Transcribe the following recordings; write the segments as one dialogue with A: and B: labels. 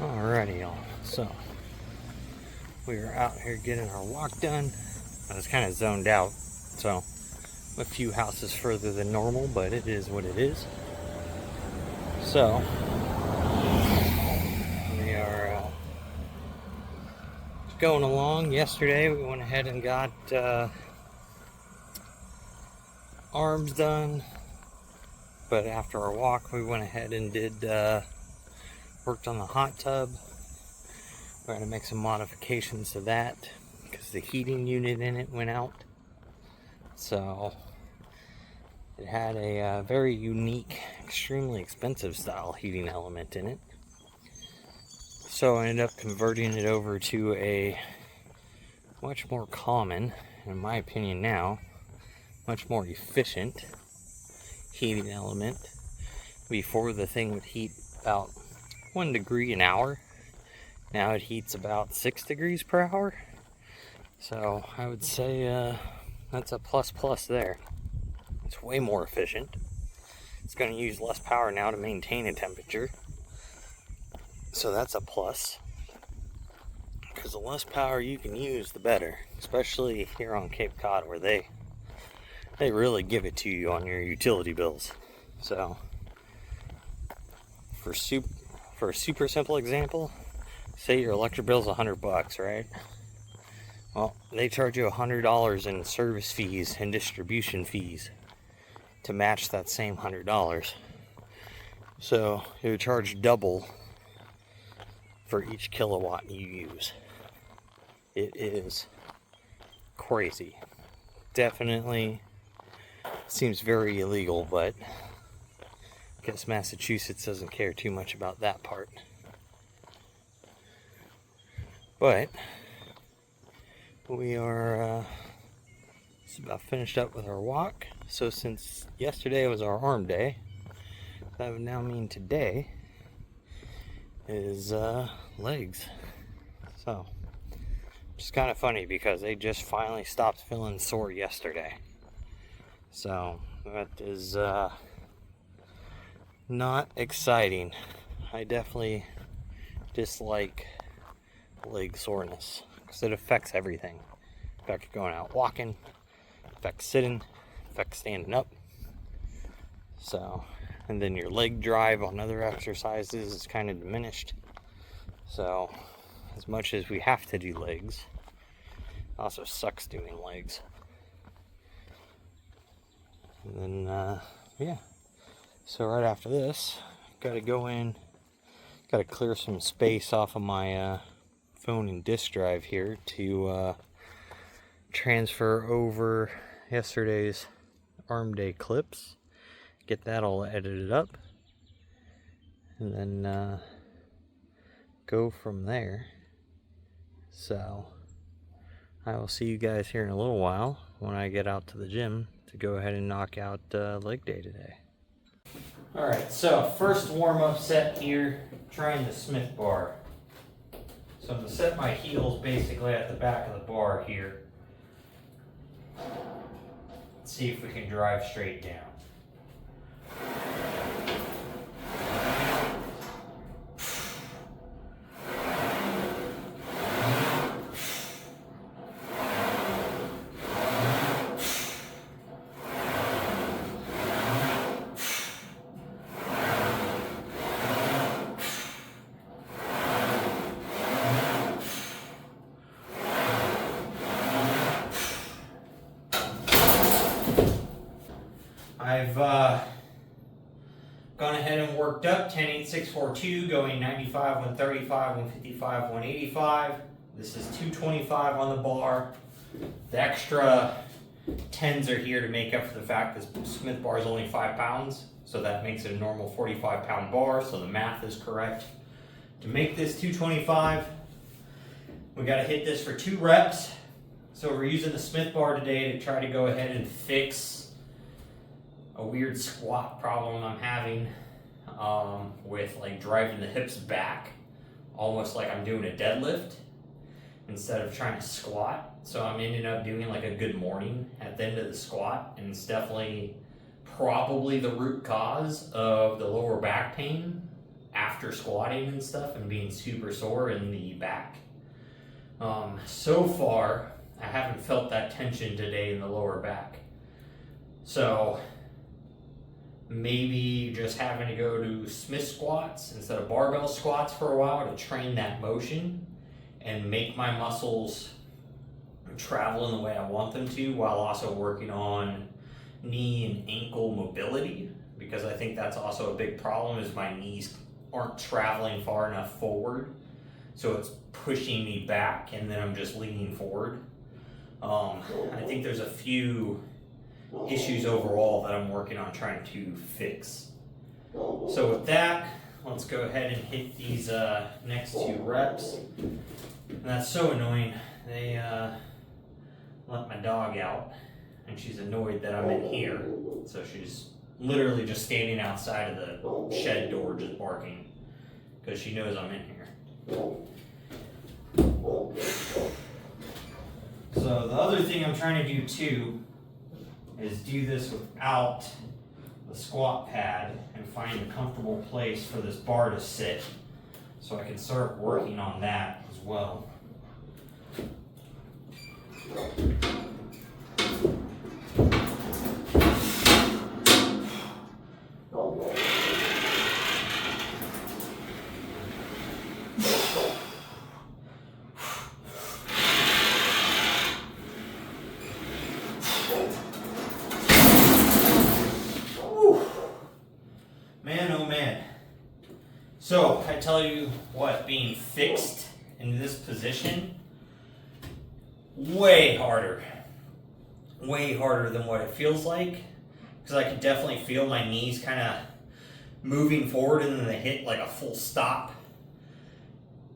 A: Alrighty, y'all. So we are out here getting our walk done. I was kind of zoned out, so a few houses further than normal, but it is what it is. So we are going along. Yesterday we went ahead and got arms done, but after our walk we went ahead and did worked on the hot tub. We're going to make some modifications to that because the heating unit in it went out. So it had a very unique, extremely expensive style heating element in it. So I ended up converting it over to a much more common, in my opinion now, much more efficient heating element. Before, the thing would heat about 1 degree an hour. Now it heats about 6 degrees per hour. So I would say that's a plus there. It's way more efficient. It's going to use less power now to maintain a temperature. So that's a plus. Because the less power you can use, the better. Especially here on Cape Cod, where they really give it to you on your utility bills. So for a super simple example, say your electric bill's $100, right? Well, they charge you $100 in service fees and distribution fees to match that same $100. So you would charge double for each kilowatt you use. It is crazy. Definitely seems very illegal, but I guess Massachusetts doesn't care too much about that part. But we are just about finished up with our walk. So since yesterday was our arm day, that would now mean today is legs. So it's kind of funny because they just finally stopped feeling sore yesterday. So that is not exciting. I definitely dislike leg soreness because it affects everything. Affects going out walking, affects sitting, affects standing up. So, and then your leg drive on other exercises is kind of diminished. So, as much as we have to do legs, it also sucks doing legs. And then, yeah. So right after this, gotta go in, gotta clear some space off of my phone and disk drive here to transfer over yesterday's arm day clips, get that all edited up, and then go from there. So I will see you guys here in a little while when I get out to the gym to go ahead and knock out leg day today. Alright, so first warm-up set here, trying the Smith bar. So I'm going to set my heels basically at the back of the bar here. Let's see if we can drive straight down. I've gone ahead and worked up 10, 8, 6, 4, 2, going 95, 135, 155, 185. This is 225 on the bar. The extra 10s are here to make up for the fact this Smith bar is only 5 pounds, so that makes it a normal 45-pound bar, so the math is correct. To make this 225, we got to hit this for 2 reps. So we're using the Smith bar today to try to go ahead and fix a weird squat problem I'm having with like driving the hips back, almost like I'm doing a deadlift instead of trying to squat. So I'm ending up doing like a good morning at the end of the squat, and it's definitely probably the root cause of the lower back pain after squatting and stuff and being super sore in the back. So far, I haven't felt that tension today in the lower back. So maybe just having to go to Smith squats instead of barbell squats for a while to train that motion and make my muscles travel in the way I want them to, while also working on knee and ankle mobility, because I think that's also a big problem is my knees aren't traveling far enough forward, so it's pushing me back and then I'm just leaning forward. I think there's a few issues overall that I'm working on trying to fix. So with that, let's go ahead and hit these next 2 reps. And that's so annoying. They let my dog out and she's annoyed that I'm in here. So she's literally just standing outside of the shed door just barking because she knows I'm in here. So the other thing I'm trying to do too is do this without the squat pad and find a comfortable place for this bar to sit so I can start working on that as well. Man, oh man. So, I tell you what, being fixed in this position, way harder than what it feels like, because I can definitely feel my knees kind of moving forward and then they hit like a full stop,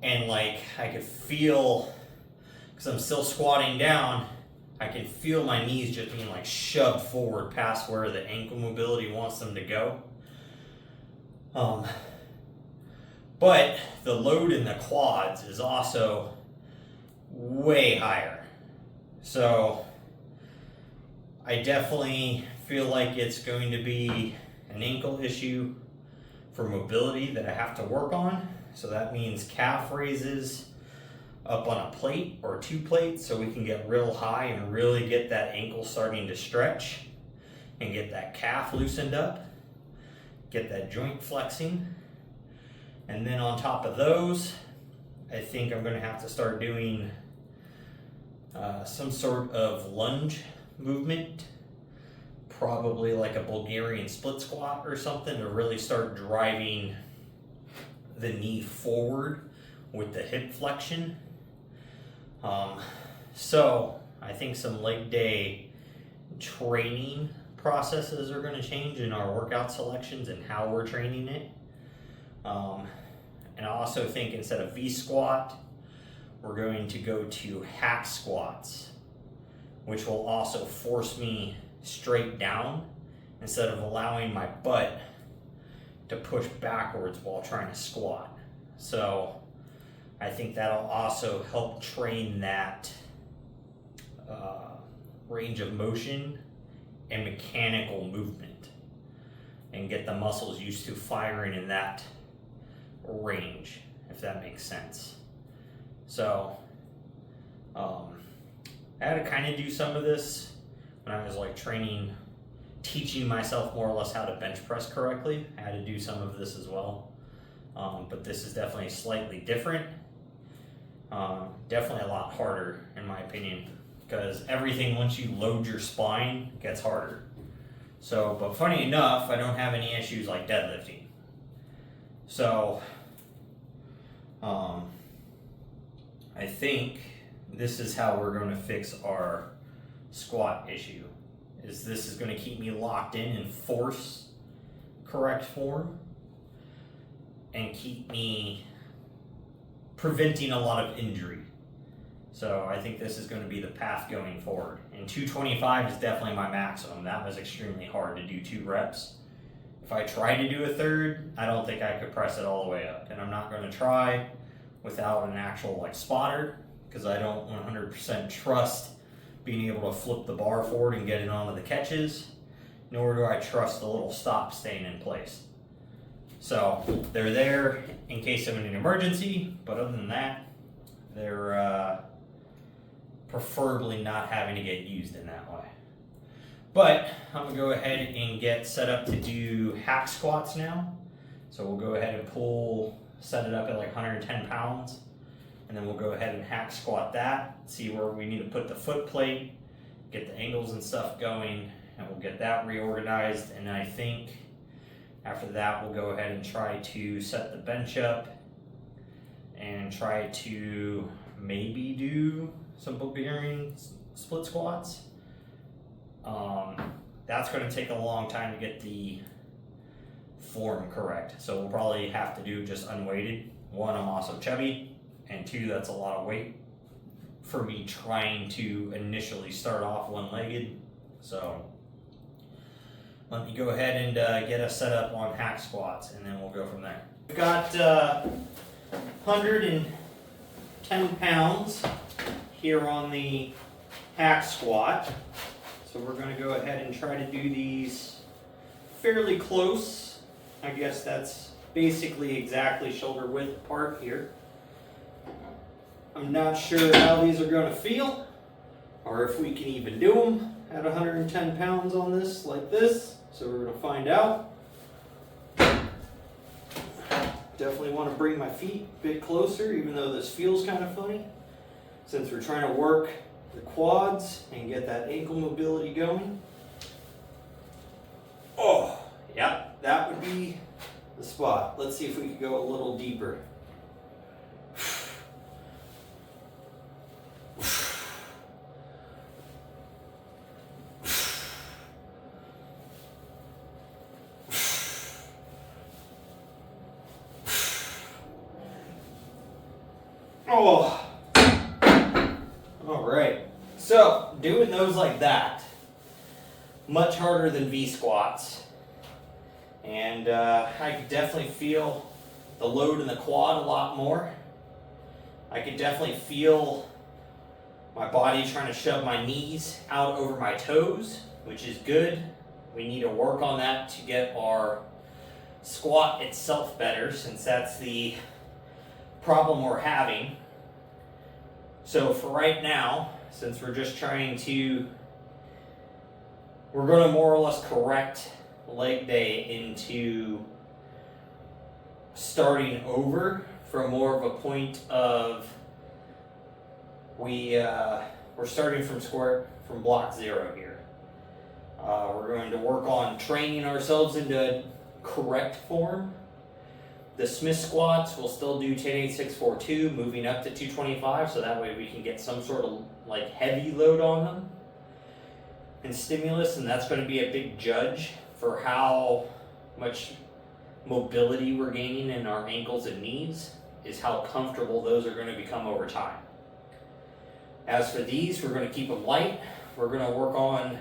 A: and like I could feel, because I'm still squatting down, I can feel my knees just being like shoved forward past where the ankle mobility wants them to go. But the load in the quads is also way higher. So I definitely feel like it's going to be an ankle issue for mobility that I have to work on. So that means calf raises up on a plate or 2 plates so we can get real high and really get that ankle starting to stretch and get that calf loosened up, get that joint flexing. And then on top of those, I think I'm going to have to start doing some sort of lunge movement, probably like a Bulgarian split squat or something, to really start driving the knee forward with the hip flexion. So I think some leg day training processes are going to change in our workout selections and how we're training it. And I also think instead of V squat, we're going to go to hack squats, which will also force me straight down instead of allowing my butt to push backwards while trying to squat. So I think that'll also help train that range of motion and mechanical movement and get the muscles used to firing in that range, if that makes sense. So I had to kind of do some of this when I was like training, teaching myself more or less how to bench press correctly. I had to do some of this as well, but this is definitely slightly different. Definitely a lot harder in my opinion, because everything once you load your spine gets harder. So, but funny enough, I don't have any issues like deadlifting. So, I think this is how we're going to fix our squat issue. This is going to keep me locked in force correct form and keep me preventing a lot of injury. So I think this is going to be the path going forward. And 225 is definitely my maximum. That was extremely hard to do 2 reps. If I try to do a third, I don't think I could press it all the way up. And I'm not going to try without an actual like spotter, because I don't 100% trust being able to flip the bar forward and get it onto the catches, nor do I trust the little stop staying in place. So they're there in case of an emergency, but other than that, they're preferably not having to get used in that way. But I'm gonna go ahead and get set up to do hack squats now. So we'll go ahead and set it up at like 110 pounds, and then we'll go ahead and hack squat that, see where we need to put the foot plate, get the angles and stuff going, and we'll get that reorganized. And I think after that, we'll go ahead and try to set the bench up and try to maybe do some Bulgarian split squats. That's going to take a long time to get the form correct. So we'll probably have to do just unweighted. One, I'm also chubby, and two, that's a lot of weight for me trying to initially start off one-legged. So let me go ahead and get us set up on hack squats, and then we'll go from there. We've got 110 pounds here on the hack squat. So we're going to go ahead and try to do these fairly close. I guess that's basically exactly shoulder width apart here. I'm not sure how these are going to feel, or if we can even do them at 110 pounds on this like this. So we're going to find out. Definitely want to bring my feet a bit closer, even though this feels kind of funny, since we're trying to work the quads and get that ankle mobility going. Oh, yep, that would be the spot. Let's see if we can go a little deeper. Oh, all right. So doing those like that, much harder than V squats, and I could definitely feel the load in the quad a lot more. I could definitely feel my body trying to shove my knees out over my toes, which is good. We need to work on that to get our squat itself better, since that's the problem we're having. So for right now, since we're just trying to, we're going to more or less correct leg day into starting over from more of a point of we're starting from block zero here. We're going to work on training ourselves into correct form. The Smith squats will still do 10-8-6-4-2, moving up to 225, so that way we can get some sort of like heavy load on them and stimulus, and that's going to be a big judge for how much mobility we're gaining in our ankles and knees, is how comfortable those are going to become over time. As for these, we're going to keep them light. We're going to work on,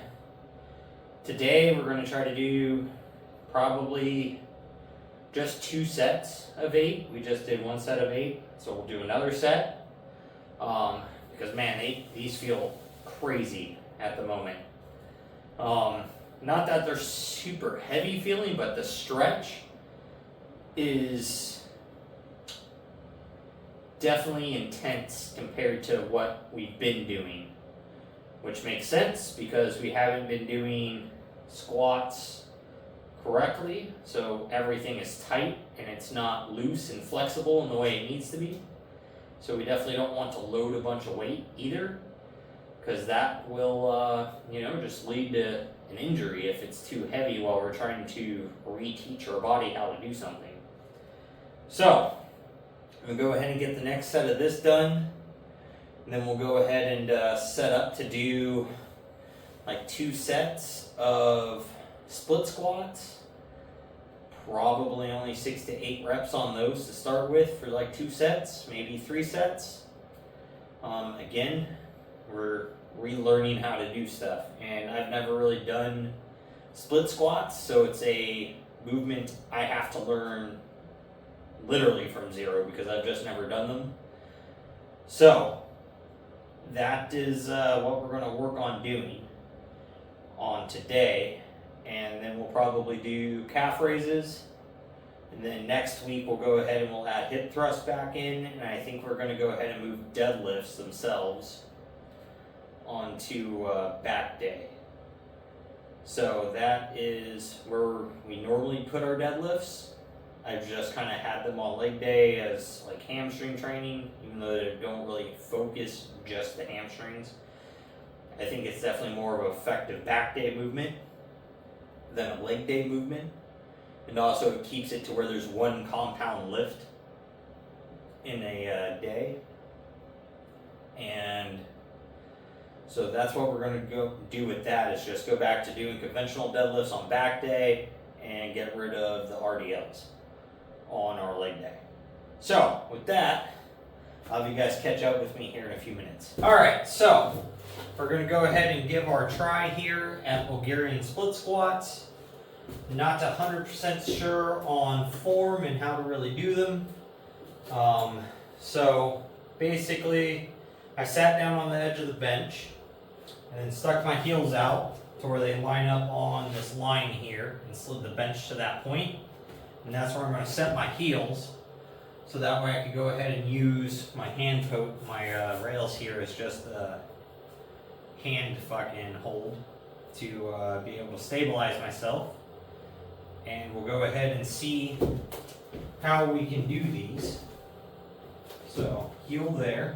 A: today we're going to try to do probably just 2 sets of 8. We just did 1 set of 8, so we'll do another set. Because man, these feel crazy at the moment. Not that they're super heavy feeling, but the stretch is definitely intense compared to what we've been doing, which makes sense because we haven't been doing squats correctly, so everything is tight and it's not loose and flexible in the way it needs to be. So we definitely don't want to load a bunch of weight either, because that will just lead to an injury if it's too heavy while we're trying to reteach our body how to do something. So I'm gonna go ahead and get the next set of this done, and then we'll go ahead and set up to do like 2 sets of split squats, probably only 6 to 8 reps on those to start with for like 2 sets, maybe 3 sets. Again, we're relearning how to do stuff, and I've never really done split squats, so it's a movement I have to learn literally from zero because I've just never done them. So that is what we're going to work on doing on today. And then we'll probably do calf raises And then next week we'll go ahead and we'll add hip thrust back in, and I think we're going to go ahead and move deadlifts themselves onto back day. So that is where we normally put our deadlifts. I've just kind of had them on leg day as like hamstring training, even though they don't really focus just the hamstrings. I think it's definitely more of an effective back day movement than a leg day movement. And also it keeps it to where there's one compound lift in a day. And so that's what we're going to go do with that, is just go back to doing conventional deadlifts on back day and get rid of the RDLs on our leg day. So with that, I'll have you guys catch up with me here in a few minutes. Alright, so we're going to go ahead and give our try here at Bulgarian split squats. Not 100% sure on form and how to really do them. So basically, I sat down on the edge of the bench and then stuck my heels out to where they line up on this line here and slid the bench to that point. And that's where I'm going to set my heels, so that way I can go ahead and use my hand my rails here as just a hand fucking hold to be able to stabilize myself. And we'll go ahead and see how we can do these. So heel there.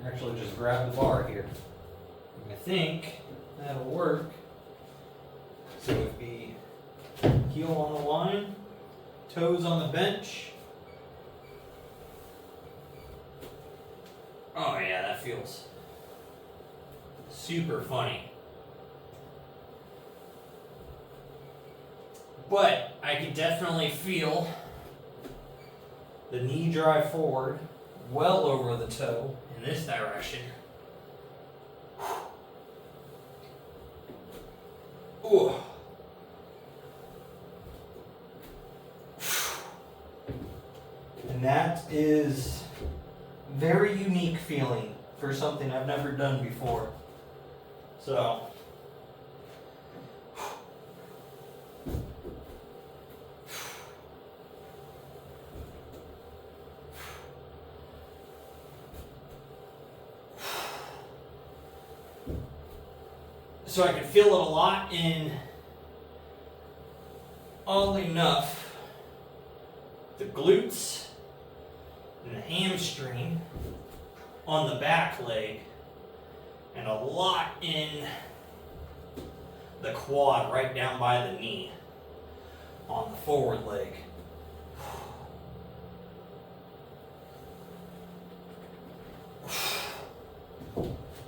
A: Actually just grab the bar here. I think that'll work. So it'd be heel on the line, toes on the bench. Oh yeah, that feels super funny. But I can definitely feel the knee drive forward well over the toe in this direction. Ooh. And that is very unique feeling for something I've never done before. So I can feel it a lot in, oddly enough, the glutes and the hamstring on the back leg, and a lot in the quad right down by the knee on the forward leg.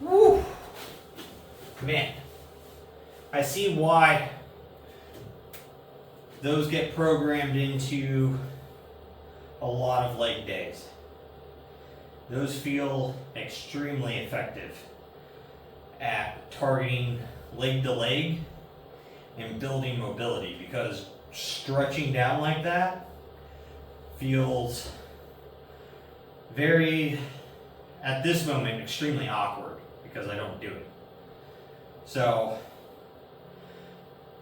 A: Woo! Man, I see why those get programmed into a lot of leg days. Those feel extremely effective at targeting leg to leg and building mobility, because stretching down like that feels very, at this moment, extremely awkward because I don't do it. So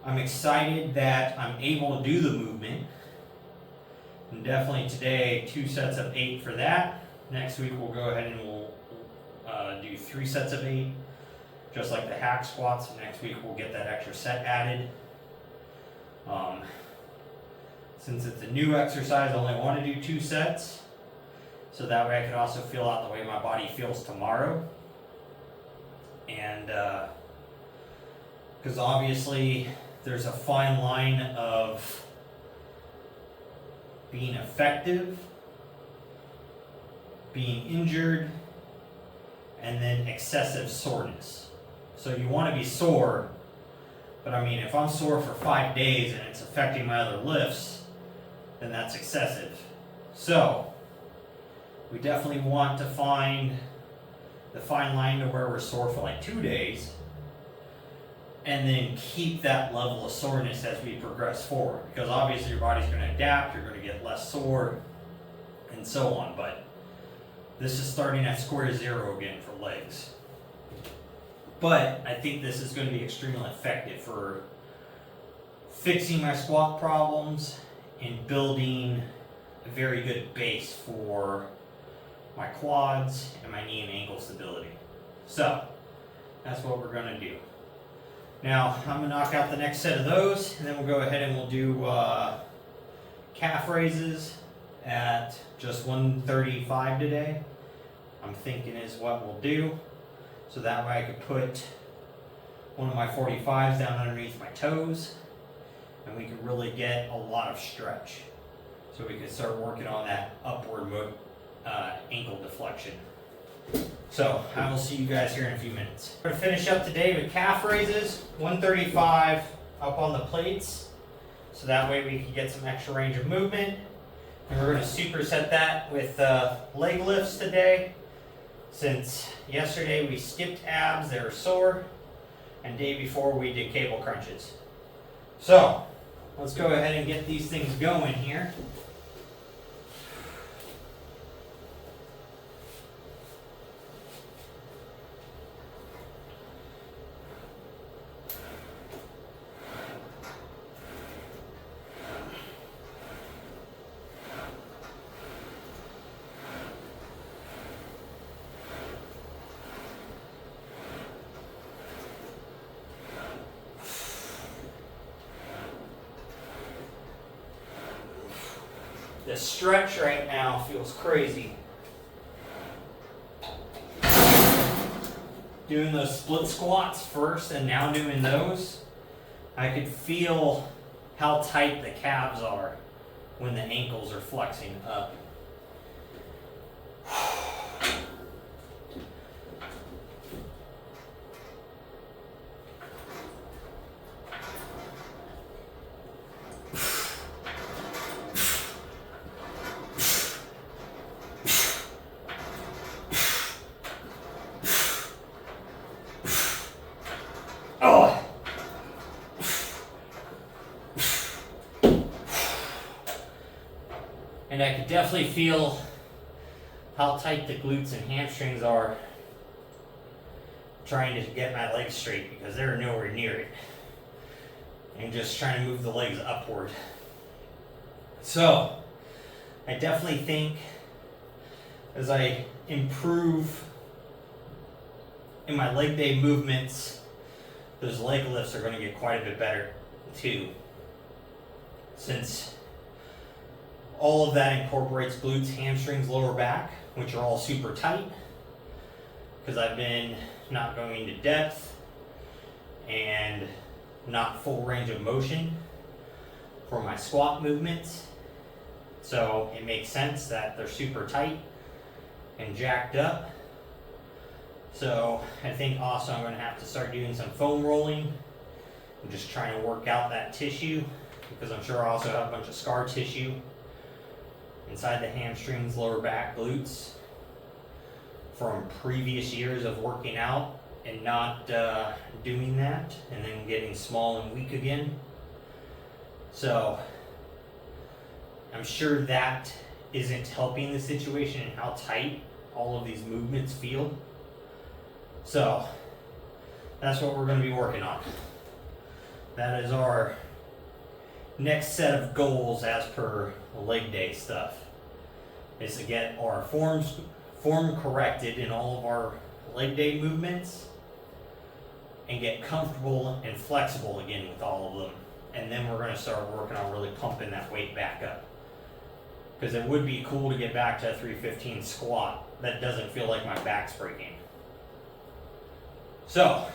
A: I'm excited that I'm able to do the movement. And definitely today, 2 sets of 8 for that. Next week we'll go ahead and we'll do 3 sets of 8, just like the hack squats. Next week we'll get that extra set added. Since it's a new exercise, I only want to do 2 sets, so that way I can also feel out the way my body feels tomorrow. And because obviously there's a fine line of being effective, being injured, and then excessive soreness. So you want to be sore, but I mean, if I'm sore for 5 days and it's affecting my other lifts, then that's excessive. So we definitely want to find the fine line to where we're sore for like 2 days, and then keep that level of soreness as we progress forward, because obviously your body's going to adapt, you're going to get less sore, and so on. But this is starting at square zero again for legs. But I think this is going to be extremely effective for fixing my squat problems and building a very good base for my quads and my knee and ankle stability. So that's what we're gonna do. Now I'm gonna knock out the next set of those, and then we'll go ahead and we'll do calf raises at just 135 today. I'm thinking is what we'll do, so that way I could put one of my 45s down underneath my toes, and we can really get a lot of stretch. So we can start working on that upward ankle deflection. So I will see you guys here in a few minutes. We're gonna finish up today with calf raises, 135 up on the plates, so that way we can get some extra range of movement. And we're gonna superset that with leg lifts today. Since yesterday we skipped abs, they were sore, and day before we did cable crunches. So let's go ahead and get these things going here. The stretch right now feels crazy. Doing those split squats first and now doing those, I could feel how tight the calves are when the ankles are flexing up. And I could definitely feel how tight the glutes and hamstrings are trying to get my legs straight, because they're nowhere near it. And just trying to move the legs upward. So I definitely think as I improve in my leg day movements, those leg lifts are going to get quite a bit better too, since all of that incorporates glutes, hamstrings, lower back, which are all super tight, because I've been not going into depth and not full range of motion for my squat movements. So it makes sense that they're super tight and jacked up. So I think also I'm going to have to start doing some foam rolling and just trying to work out that tissue, because I'm sure I also have a bunch of scar tissue inside the hamstrings, lower back, glutes from previous years of working out and not doing that, and then getting small and weak again. So I'm sure that isn't helping the situation and how tight all of these movements feel. So that's what we're going to be working on. That is our next set of goals as per leg day stuff, is to get our form corrected in all of our leg day movements and get comfortable and flexible again with all of them. And then we're going to start working on really pumping that weight back up, because it would be cool to get back to a 315 squat that doesn't feel like my back's breaking. So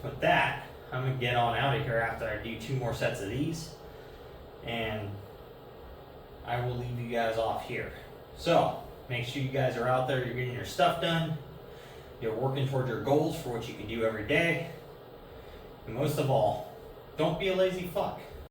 A: with that, I'm going to get on out of here after I do 2 more sets of these, and I will leave you guys off here. So make sure you guys are out there, you're getting your stuff done, you're working towards your goals for what you can do every day, and most of all, don't be a lazy fuck.